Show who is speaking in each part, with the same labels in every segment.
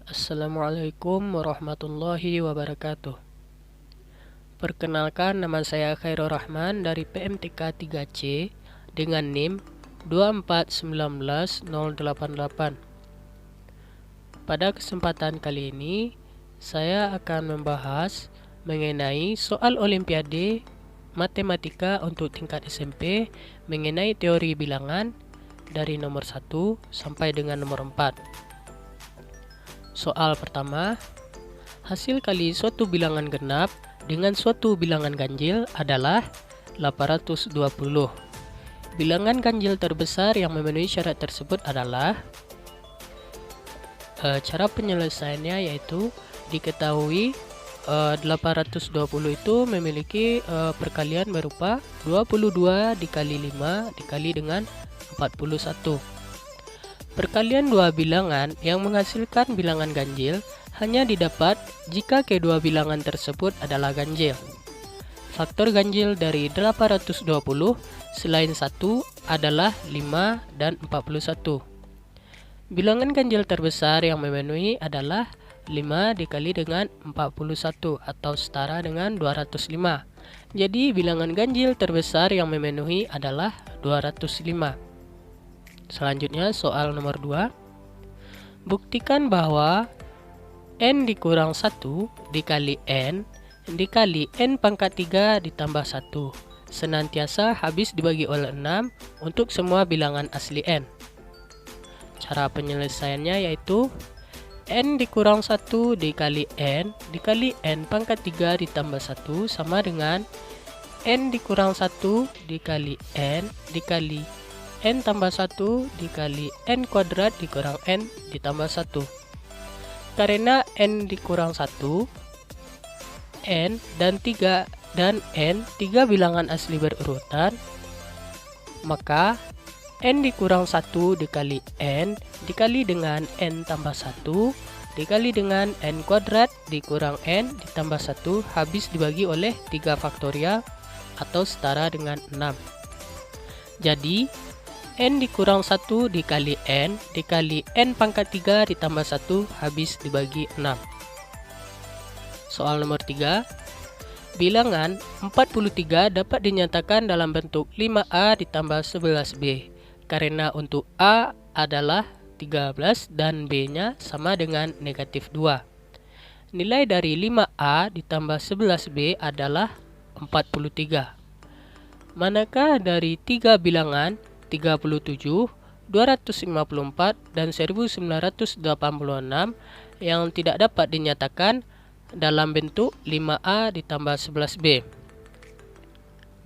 Speaker 1: Assalamualaikum warahmatullahi wabarakatuh. Perkenalkan, nama saya Khairul Rahman dari PMTK 3C dengan NIM 2419088. Pada kesempatan kali ini, saya akan membahas mengenai soal Olimpiade Matematika untuk tingkat SMP mengenai teori bilangan dari nomor 1 sampai dengan nomor 4. Soal pertama, hasil kali suatu bilangan genap dengan suatu bilangan ganjil adalah 820. Bilangan ganjil terbesar yang memenuhi syarat tersebut adalah cara penyelesaiannya yaitu diketahui 820 itu memiliki perkalian berupa 22 dikali 5 dikali dengan 41. Perkalian dua bilangan yang menghasilkan bilangan ganjil hanya didapat jika kedua bilangan tersebut adalah ganjil. Faktor ganjil dari 820 selain 1 adalah 5 dan 41. Bilangan ganjil terbesar yang memenuhi adalah 5 dikali dengan 41 atau setara dengan 205. Jadi bilangan ganjil terbesar yang memenuhi adalah 205. Selanjutnya soal nomor 2. Buktikan bahwa n dikurang 1 dikali n dikali n pangkat 3 ditambah 1 senantiasa habis dibagi oleh 6 untuk semua bilangan asli n. Cara penyelesaiannya yaitu n dikurang 1 dikali n pangkat 3 ditambah 1 sama dengan n dikurang 1 dikali n dikali n tambah 1 dikali n kuadrat dikurang n ditambah 1. Karena n dikurang 1, n dan 3 dan n 3 bilangan asli berurutan, maka n dikurang 1 dikali n dikali dengan n tambah 1 dikali dengan n kuadrat dikurang n ditambah 1 habis dibagi oleh 3 faktorial atau setara dengan 6. Jadi n dikurang 1 dikali n dikali n pangkat 3 ditambah 1 habis dibagi 6. Soal nomor 3. Bilangan 43 dapat dinyatakan dalam bentuk 5a ditambah 11b karena untuk a adalah 13 dan b-nya sama dengan negatif 2. Nilai dari 5a ditambah 11b adalah 43. Manakah dari 3 bilangan 37, 254, dan 1986 yang tidak dapat dinyatakan dalam bentuk 5A ditambah 11B?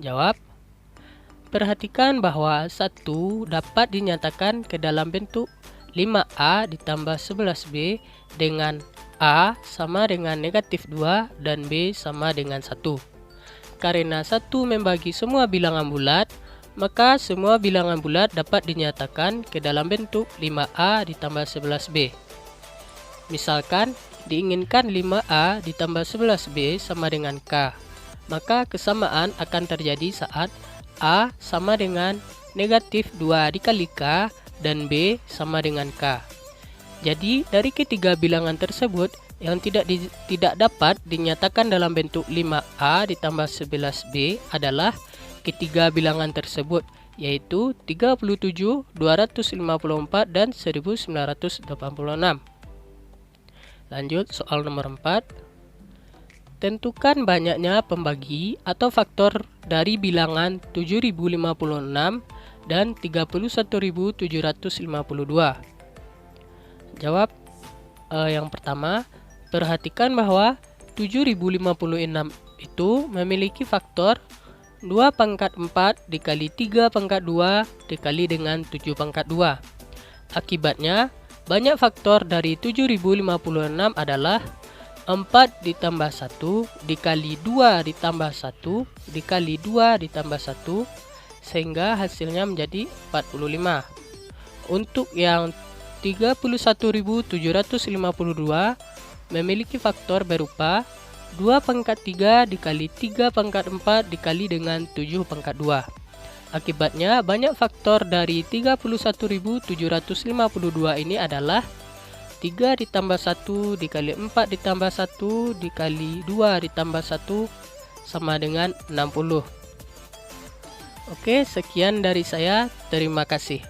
Speaker 1: Jawab. Perhatikan bahwa 1 dapat dinyatakan ke dalam bentuk 5A ditambah 11B dengan A sama dengan negatif 2 dan B sama dengan 1. Karena 1 membagi semua bilangan bulat, maka semua bilangan bulat dapat dinyatakan ke dalam bentuk 5A ditambah 11B. Misalkan, diinginkan 5A ditambah 11B sama dengan K. Maka kesamaan akan terjadi saat A sama dengan negatif 2 dikali K dan B sama dengan K. Jadi, dari ketiga bilangan tersebut yang tidak dapat dinyatakan dalam bentuk 5A ditambah 11B adalah ketiga bilangan tersebut, yaitu 37, 254, dan 1986. Lanjut soal nomor 4. Tentukan banyaknya pembagi atau faktor dari bilangan 7056 dan 31752. Jawab. Yang pertama, perhatikan bahwa 7056 itu memiliki faktor 2 pangkat 4 dikali 3 pangkat 2 dikali dengan 7 pangkat 2. Akibatnya, banyak faktor dari 7056 adalah 4 ditambah 1 dikali 2 ditambah 1 dikali 2 ditambah 1 sehingga hasilnya menjadi 45. Untuk yang 31.752 memiliki faktor berupa 2 pangkat 3 dikali 3 pangkat 4 dikali dengan 7 pangkat 2. Akibatnya banyak faktor dari 31.752 ini adalah 3 ditambah 1 dikali 4 ditambah 1 dikali 2 ditambah 1 sama dengan 60. Oke, sekian dari saya. Terima kasih.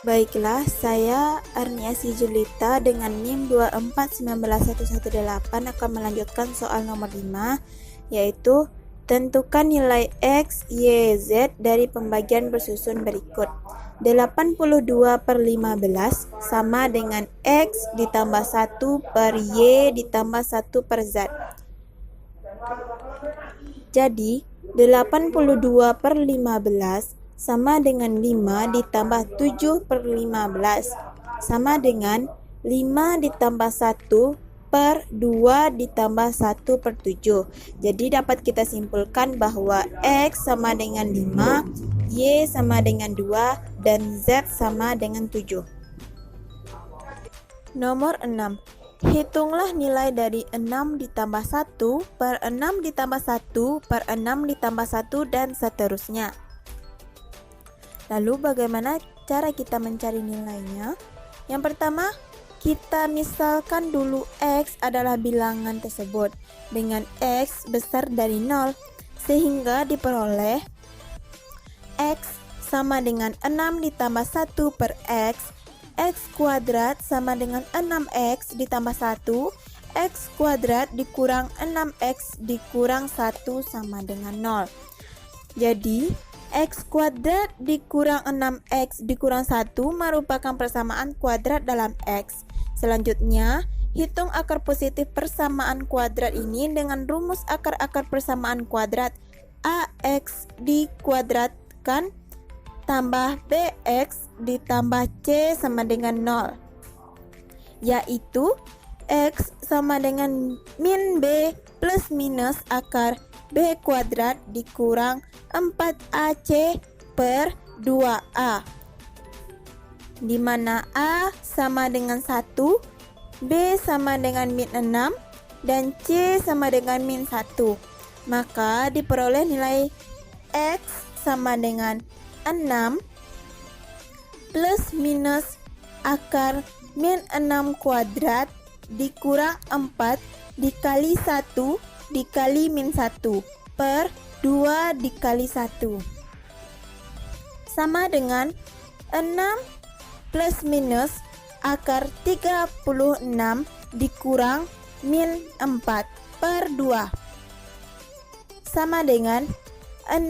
Speaker 2: Baiklah, saya Arniasi Julita dengan NIM 2419118 akan melanjutkan soal nomor 5, yaitu tentukan nilai X, Y, Z dari pembagian bersusun berikut. 82/15 sama dengan X ditambah 1 per Y ditambah 1 per Z. Jadi, 82/15 sama dengan 5 ditambah 7/15 sama dengan 5 ditambah 1 per 2 ditambah 1 per 7. Jadi dapat kita simpulkan bahwa X sama dengan 5, Y sama dengan 2, dan Z sama dengan 7. Nomor 6. Hitunglah nilai dari 6 ditambah 1 per 6 ditambah 1 per 6 ditambah 1 dan seterusnya. Lalu bagaimana cara kita mencari nilainya? Yang pertama, kita misalkan dulu X adalah bilangan tersebut dengan X besar dari 0, sehingga diperoleh X sama dengan 6 ditambah 1 per X, X kuadrat sama dengan 6X ditambah 1, X kuadrat dikurang 6X dikurang 1 sama dengan 0. Jadi, X kuadrat dikurang 6X dikurang 1 merupakan persamaan kuadrat dalam X. Selanjutnya, hitung akar positif persamaan kuadrat ini dengan rumus akar-akar persamaan kuadrat. AX dikuadratkan tambah BX ditambah C sama dengan 0, yaitu X sama dengan min B plus minus akar B kuadrat dikurang 4AC per 2A, di mana A sama dengan 1, B sama dengan min 6, dan C sama dengan min 1. Maka diperoleh nilai X sama dengan 6 plus minus akar min 6 kuadrat dikurang 4 dikali 1 dikali min 1 per 2 dikali 1 sama dengan 6 plus minus akar 36 dikurang min 4 per 2 sama dengan 6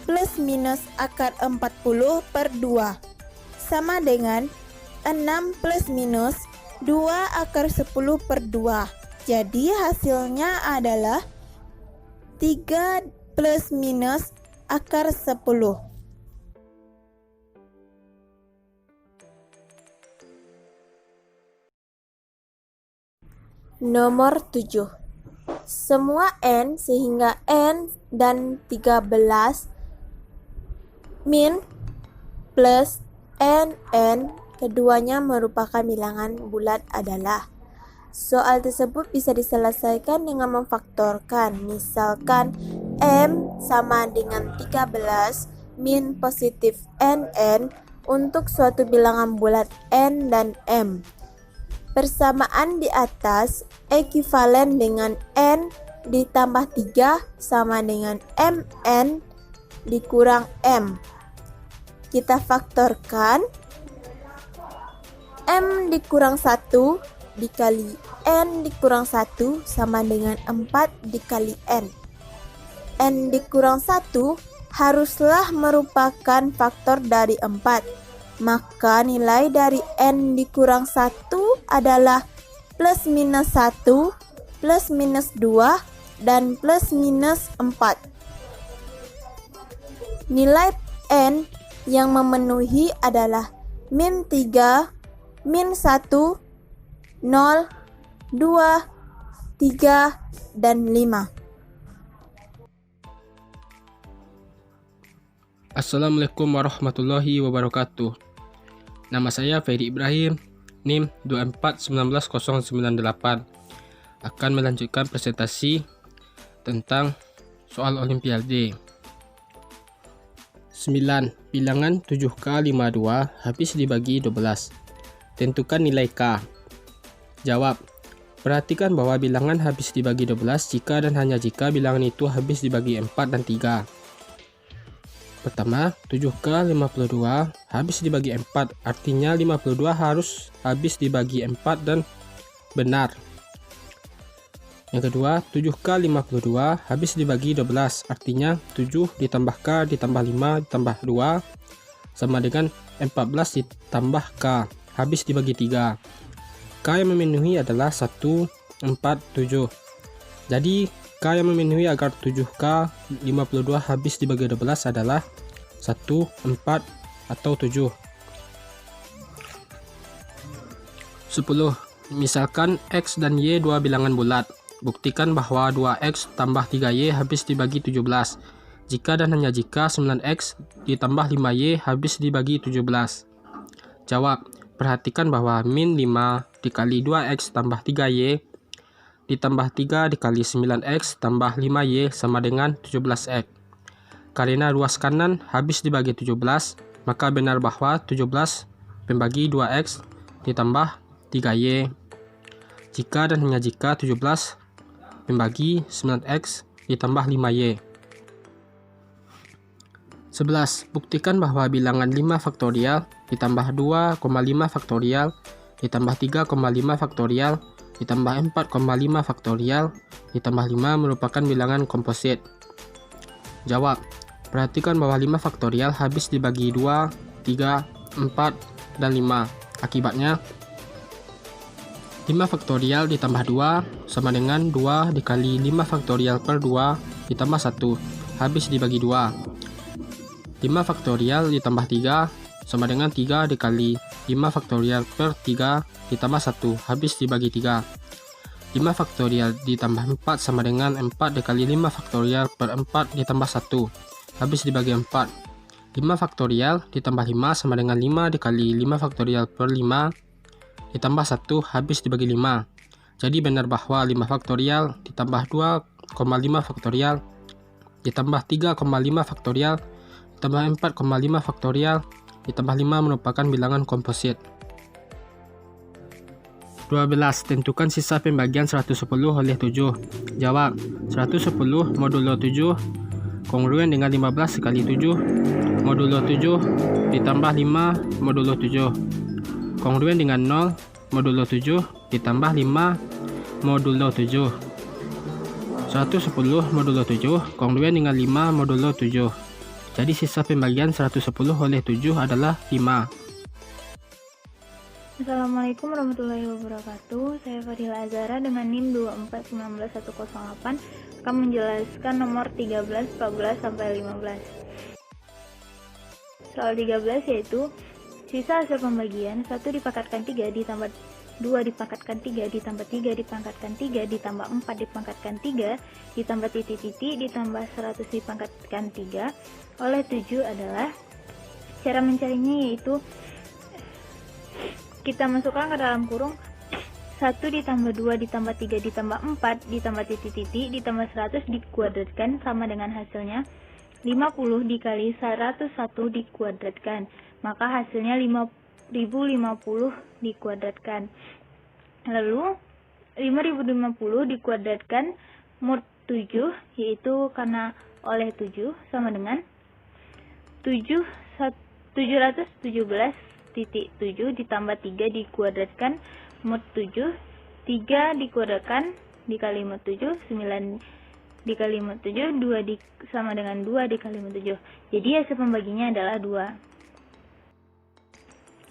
Speaker 2: plus minus akar 40 per 2 sama dengan 6 plus minus 2 akar 10 per 2. Jadi hasilnya adalah 3 plus minus akar 10. Nomor 7. Semua N sehingga N dan 13 min plus NN keduanya merupakan bilangan bulat adalah. Soal tersebut bisa diselesaikan dengan memfaktorkan. Misalkan M sama dengan 13 min positif NN untuk suatu bilangan bulat N dan M. Persamaan di atas ekuivalen dengan N ditambah 3 sama dengan MN dikurang M. Kita faktorkan M dikurang 1 dikali N dikurang 1 sama dengan 4 dikali N. N dikurang 1 haruslah merupakan faktor dari 4. Maka nilai dari N dikurang 1 adalah plus minus 1, plus minus 2, dan plus minus 4. Nilai N yang memenuhi adalah min 3, min 1, 0, 2, 3, dan 5.
Speaker 3: Assalamualaikum warahmatullahi wabarakatuh. Nama saya Ferry Ibrahim, NIM 2419098, akan melanjutkan presentasi tentang soal Olimpiade. 9. Bilangan 7K52 habis dibagi 12. Tentukan nilai K. Jawab. Perhatikan bahwa bilangan habis dibagi 12 jika dan hanya jika bilangan itu habis dibagi 4 dan 3. Pertama, 7K52 habis dibagi 4, artinya 52 harus habis dibagi 4 dan benar. Yang kedua, 7K52 habis dibagi 12, artinya 7 ditambah K ditambah 5 ditambah 2 sama dengan 14 ditambah K, habis dibagi 3. K yang memenuhi adalah 1, 4, 7. Jadi K yang memenuhi agar 7K52 habis dibagi 12 adalah 1, 4, atau 7. 10. Misalkan X dan Y dua bilangan bulat. Buktikan bahwa 2X tambah 3Y habis dibagi 17. Jika dan hanya jika 9X ditambah 5Y habis dibagi 17. Jawab. Perhatikan bahwa min 5 dikali 2X tambah 3Y ditambah 3 dikali 9X tambah 5Y sama dengan 17X. Karena ruas kanan habis dibagi 17, maka benar bahwa 17 membagi 2X ditambah 3Y. Jika dan hanya jika 17 membagi 9X ditambah 5Y. 11. Buktikan bahwa bilangan 5 faktorial ditambah 2,5 faktorial ditambah 3,5 faktorial ditambah 4,5 faktorial ditambah 5 merupakan bilangan komposit. Jawab. Perhatikan bahwa 5 faktorial habis dibagi 2, 3, 4, dan 5. Akibatnya 5 faktorial ditambah 2 sama dengan 2 dikali 5 faktorial per 2 ditambah 1 habis dibagi 2. 5 faktorial ditambah 3 sama dengan 3 dikali 5 faktorial per 3 ditambah 1 habis dibagi 3. 5 faktorial ditambah 4 sama dengan 4 dikali 5 faktorial per 4 ditambah 1 habis dibagi 4. 5 faktorial ditambah 5 sama dengan 5 dikali 5 faktorial per 5 ditambah 1 habis dibagi 5. Jadi benar bahwa 5 faktorial ditambah 2,5 faktorial ditambah 3,5 faktorial ditambah 4,5 faktorial ditambah 5 merupakan bilangan komposit. 12. Tentukan sisa pembagian 110 oleh 7. Jawab. 110 modulo 7 kongruen dengan 15 kali 7 modulo 7 ditambah 5 modulo 7 kongruen dengan 0 modulo 7 ditambah 5 modulo 7. 110 modulo 7 kongruen dengan 5 modulo 7. Jadi sisa pembagian 110 oleh 7 adalah 5.
Speaker 4: Assalamualaikum warahmatullahi wabarakatuh. Saya Fadila Azhara dengan NIM 2419108 akan menjelaskan nomor 13, 14, sampai 15. Soal 13 yaitu sisa hasil pembagian 1 dipangkatkan 3 ditambah 2 dipangkatkan 3 ditambah 3 dipangkatkan 3 ditambah 4 dipangkatkan 3 ditambah titik-titik ditambah 100 dipangkatkan 3 oleh 7 adalah, cara mencarinya yaitu kita masukkan ke dalam kurung 1 ditambah 2 ditambah 3 ditambah 4 ditambah titik-titik ditambah 100 dikuadratkan sama dengan hasilnya 50 dikali 101 dikuadratkan, maka hasilnya 5050 dikuadratkan. Lalu 5050 dikuadratkan mod 7 yaitu karena oleh 7 sama dengan 717.7 ditambah 3 dikuadratkan mod 7, 3 dikuadratkan dikali mod 7, 9 dikali mod 7, 2 sama dengan 2 dikali mod 7. Jadi hasil pembaginya adalah 2.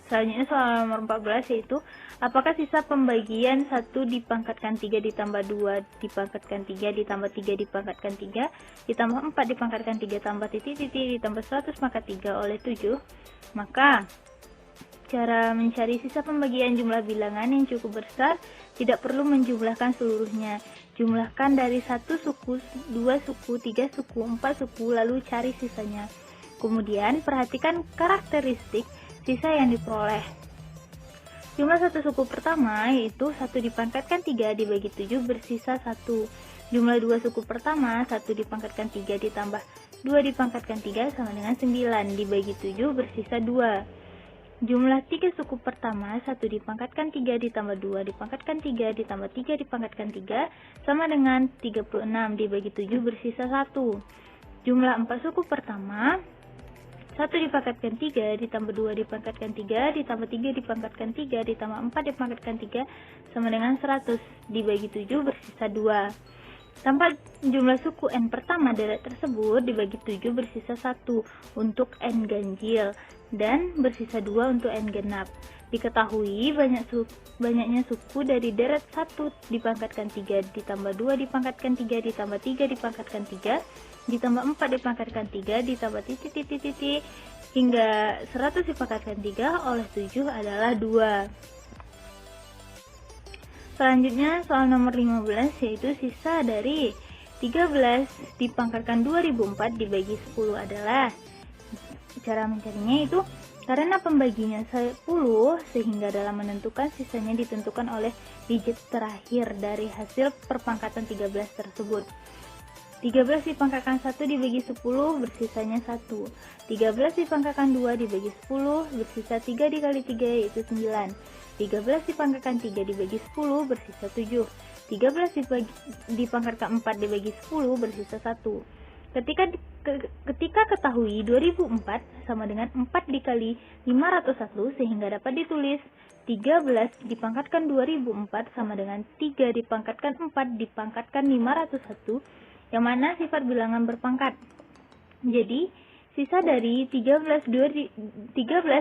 Speaker 4: Selanjutnya soal nomor 14 yaitu apakah sisa pembagian 1 dipangkatkan 3 ditambah 2 dipangkatkan 3 ditambah 3 dipangkatkan 3 ditambah 4 dipangkatkan 3 tambah titik-titik ditambah 100 maka 3 oleh 7. Maka cara mencari sisa pembagian jumlah bilangan yang cukup besar tidak perlu menjumlahkan seluruhnya. Jumlahkan dari 1 suku, 2 suku, 3 suku, 4 suku lalu cari sisanya. Kemudian perhatikan karakteristik sisa yang diperoleh. Jumlah satu suku pertama yaitu 1 dipangkatkan 3 dibagi 7 bersisa 1. Jumlah 2 suku pertama 1 dipangkatkan 3 ditambah 2 dipangkatkan 3 sama dengan 9 dibagi 7 bersisa 2. jumlah 3 suku pertama 1 dipangkatkan 3 ditambah 2 dipangkatkan 3 ditambah 3 dipangkatkan 3 sama dengan 36 dibagi 7 bersisa 1. Jumlah 4 suku pertama 1 dipangkatkan 3 ditambah 2 dipangkatkan 3 ditambah 3 dipangkatkan 3 ditambah 4 dipangkatkan 3 sama dengan 100 dibagi 7 bersisa 2. Tanpa jumlah suku n pertama deret tersebut dibagi 7 bersisa 1 untuk n ganjil dan bersisa 2 untuk n genap. Diketahui banyaknya suku dari deret 1 dipangkatkan 3 ditambah 2 dipangkatkan 3 ditambah 3 dipangkatkan 3 ditambah 4 dipangkatkan 3 ditambah titik hingga 100 dipangkatkan 3 oleh 7 adalah 2. Selanjutnya soal nomor 15 yaitu sisa dari 13 dipangkatkan 2004 dibagi 10 adalah, cara mencarinya itu karena pembaginya 10 sehingga dalam menentukan sisanya ditentukan oleh digit terakhir dari hasil perpangkatan 13 tersebut. 13 dipangkatkan 1 dibagi 10 bersisanya 1. 13 dipangkatkan 2 dibagi 10 bersisa 3 dikali 3 yaitu 9. 13 dipangkatkan 3 dibagi 10 bersisa 7. 13 dipangkatkan 4 dibagi 10 bersisa 1. Ketika ketahui 2004 sama dengan 4 dikali 501 sehingga dapat ditulis 13 dipangkatkan 2004 sama dengan 3 dipangkatkan 4 dipangkatkan 501 yang mana sifat bilangan berpangkat. Jadi sisa dari 13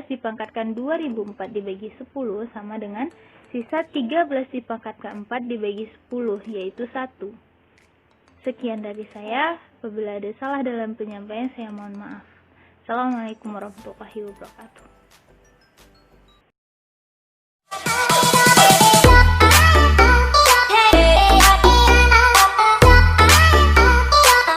Speaker 4: dipangkatkan 2004 dibagi 10 sama dengan sisa 13 dipangkatkan 4 dibagi 10 yaitu 1. Sekian dari saya. Apabila ada salah dalam penyampaian saya mohon maaf. Assalamualaikum warahmatullahi wabarakatuh.